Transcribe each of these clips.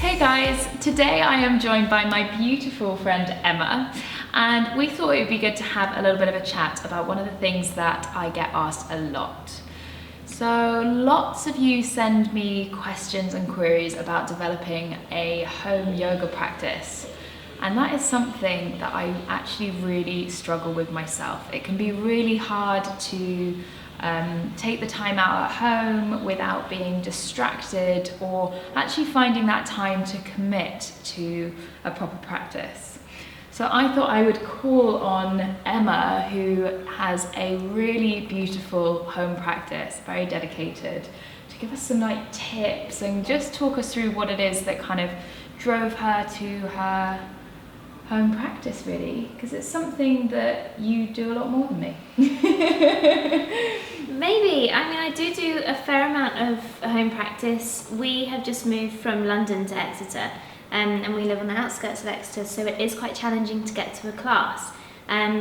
Hey guys, today I am joined by my beautiful friend Emma, and we thought it would be good to have a little bit of a chat about one of the things that I get asked a lot. So lots of you send me questions and queries about developing a home yoga practice, and that is something that I actually really struggle with myself. It can be really hard to take the time out at home without being distracted, or actually finding that time to commit to a proper practice. So I thought I would call on Emma, who has a really beautiful home practice, very dedicated, to give us some tips and just talk us through what it is that kind of drove her to her home practice, really, because it's something that you do a lot more than me. Maybe. I mean, I do a fair amount of home practice. We have just moved from London to Exeter, and we live on the outskirts of Exeter, so it is quite challenging to get to a class.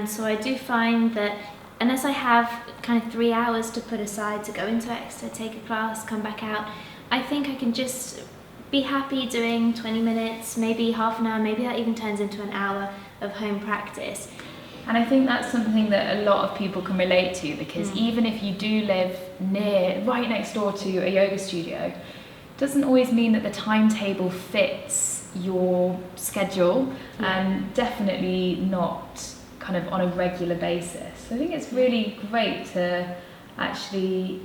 So I do find that unless I have kind of 3 hours to put aside to go into Exeter, take a class, come back out, I think I can just be happy doing 20 minutes, maybe half an hour, maybe that even turns into an hour of home practice. And I think that's something that a lot of people can relate to, because even if you do live right next door to a yoga studio, it doesn't always mean that the timetable fits your schedule, and definitely not kind of on a regular basis. So I think it's really great to actually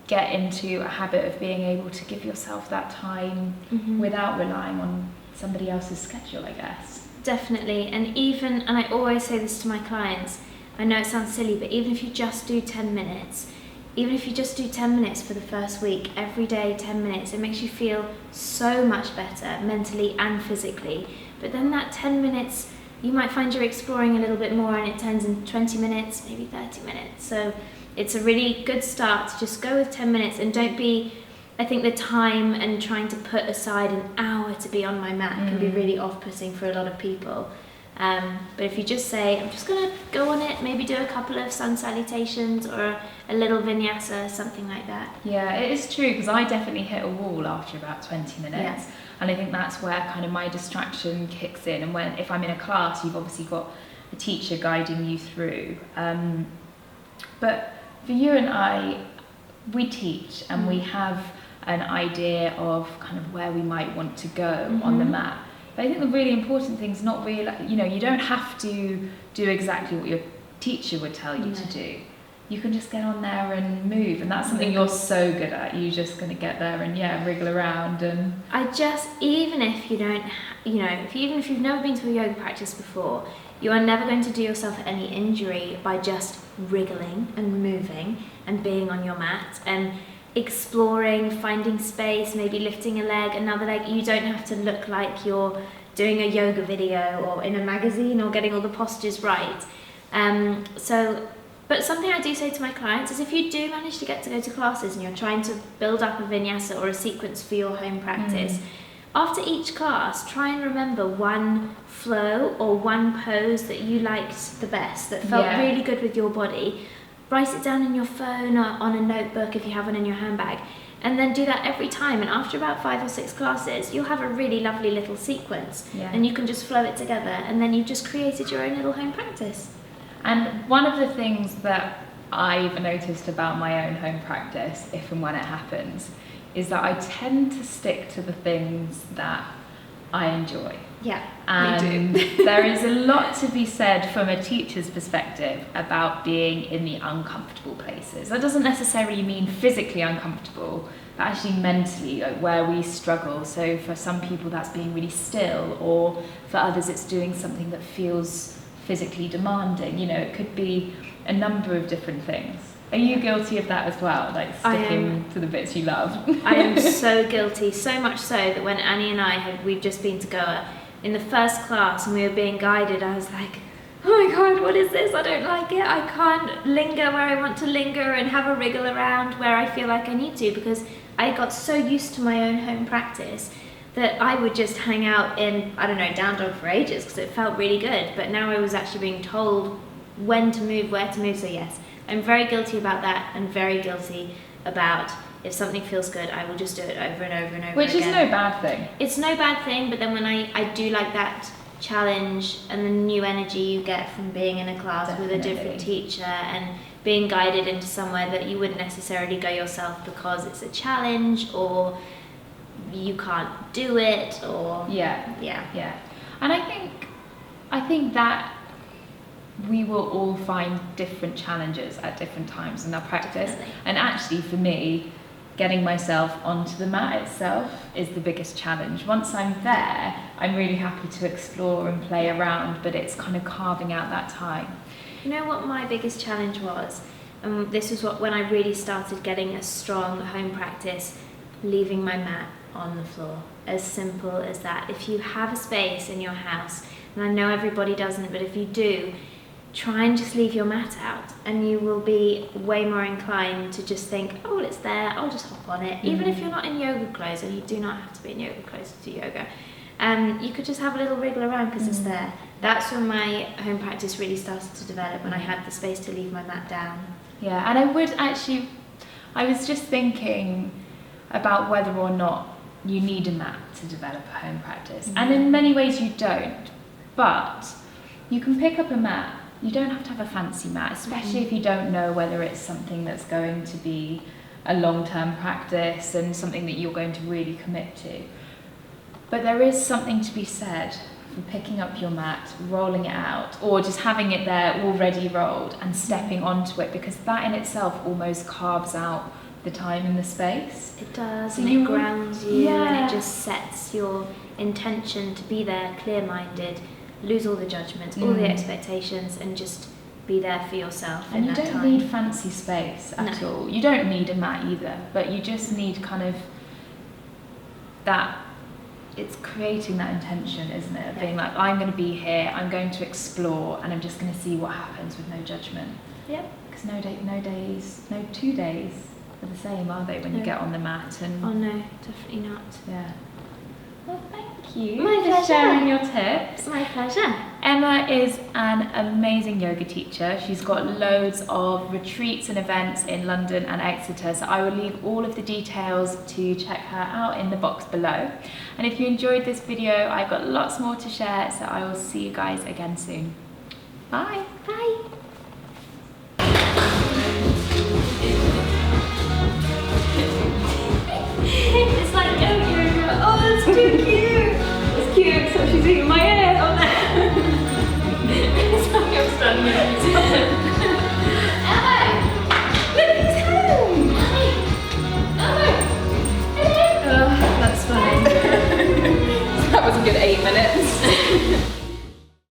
get into a habit of being able to give yourself that time without relying on somebody else's schedule, I guess. Definitely. And I always say this to my clients, I know it sounds silly, but even if you just do 10 minutes, even if you just do 10 minutes for the first week, every day 10 minutes, it makes you feel so much better mentally and physically. But then that 10 minutes, you might find you're exploring a little bit more, and it turns into 20 minutes, maybe 30 minutes. So it's a really good start to just go with 10 minutes, and don't be, I think the time and trying to put aside an hour to be on my mat can be really off-putting for a lot of people. But if you just say, I'm just going to go on it, maybe do a couple of sun salutations or a little vinyasa, something like that. Yeah, it is true, because I definitely hit a wall after about 20 minutes. Yeah. And I think that's where kind of my distraction kicks in. And if I'm in a class, you've obviously got a teacher guiding you through. But for you and I, we teach, and we have an idea of kind of where we might want to go on the mat. But I think the really important thing is not really, you don't have to do exactly what your teacher would tell you to do. You can just get on there and move, and that's something you're so good at. You're just going to get there and wriggle around. And even if you don't, even if you've never been to a yoga practice before, you are never going to do yourself any injury by just wriggling and moving and being on your mat and exploring, finding space, maybe lifting a leg, another leg. You don't have to look like you're doing a yoga video or in a magazine or getting all the postures right. But something I do say to my clients is, if you do manage to go to classes and you're trying to build up a vinyasa or a sequence for your home practice, after each class, try and remember one flow or one pose that you liked the best, that felt really good with your body. Write it down in your phone or on a notebook if you have one in your handbag, and then do that every time. And after about 5 or 6 classes, you'll have a really lovely little sequence, and you can just flow it together, and then you've just created your own little home practice. And one of the things that I've noticed about my own home practice, if and when it happens, is that I tend to stick to the things that I enjoy. Yeah, and me too. There is a lot to be said from a teacher's perspective about being in the uncomfortable places. That doesn't necessarily mean physically uncomfortable, but actually mentally, where we struggle. So for some people that's being really still, or for others it's doing something that feels physically demanding. It could be a number of different things. Are you guilty of that as well, sticking to the bits you love? I am so guilty, so much so that when Annie and we've just been to Goa, in the first class and we were being guided, I was like, oh my god, what is this? I don't like it. I can't linger where I want to linger and have a wriggle around where I feel like I need to, because I got so used to my own home practice that I would just hang out in, down dog for ages because it felt really good. But now I was actually being told when to move, where to move. So yes, I'm very guilty about that, and very guilty about if something feels good, I will just do it over and over and over Which again. is no bad thing. It's no bad thing, but then when I do like that challenge and the new energy you get from being in a class with a different teacher and being guided into somewhere that you wouldn't necessarily go yourself because it's a challenge or you can't do it or Yeah. And I think that we will all find different challenges at different times in our practice. Definitely. And actually for me, getting myself onto the mat itself is the biggest challenge. Once I'm there, I'm really happy to explore and play around, but it's kind of carving out that time. You know what my biggest challenge was? This was when I really started getting a strong home practice, leaving my mat on the floor. As simple as that. If you have a space in your house, and I know everybody doesn't, but if you do, try and just leave your mat out and you will be way more inclined to just think, oh, well, it's there, I'll just hop on it. Even if you're not in yoga clothes, and you do not have to be in yoga clothes to do yoga, you could just have a little wriggle around because it's there. That's when my home practice really started to develop, when I had the space to leave my mat down. Yeah, and I was just thinking about whether or not you need a mat to develop a home practice. And in many ways you don't, but you can pick up a mat. You don't have to have a fancy mat, especially if you don't know whether it's something that's going to be a long-term practice and something that you're going to really commit to. But there is something to be said for picking up your mat, rolling it out, or just having it there already rolled and stepping onto it, because that in itself almost carves out the time and the space. It does, So and it grounds you, and Yeah. it just sets your intention to be there clear-minded, lose all the judgments, all the expectations, and just be there for yourself And in you that don't time. need fancy space at No. all. You don't need a mat either, but you just need kind of that, it's creating that intention, isn't it? Of being like, I'm going to be here, I'm going to explore, and I'm just going to see what happens with no judgment. Yep. Because no 2 days are the same, are they, when you No. get on the mat? And Oh no, definitely not. yeah. Well, thank you My for pleasure. sharing your tips. It's my pleasure. Emma is an amazing yoga teacher. She's got loads of retreats and events in London and Exeter, so I will leave all of the details to check her out in the box below. And if you enjoyed this video, I've got lots more to share, so I will see you guys again soon. Bye. Bye. It's like yoga. Oh, that's too cute. It's cute, so she's eating my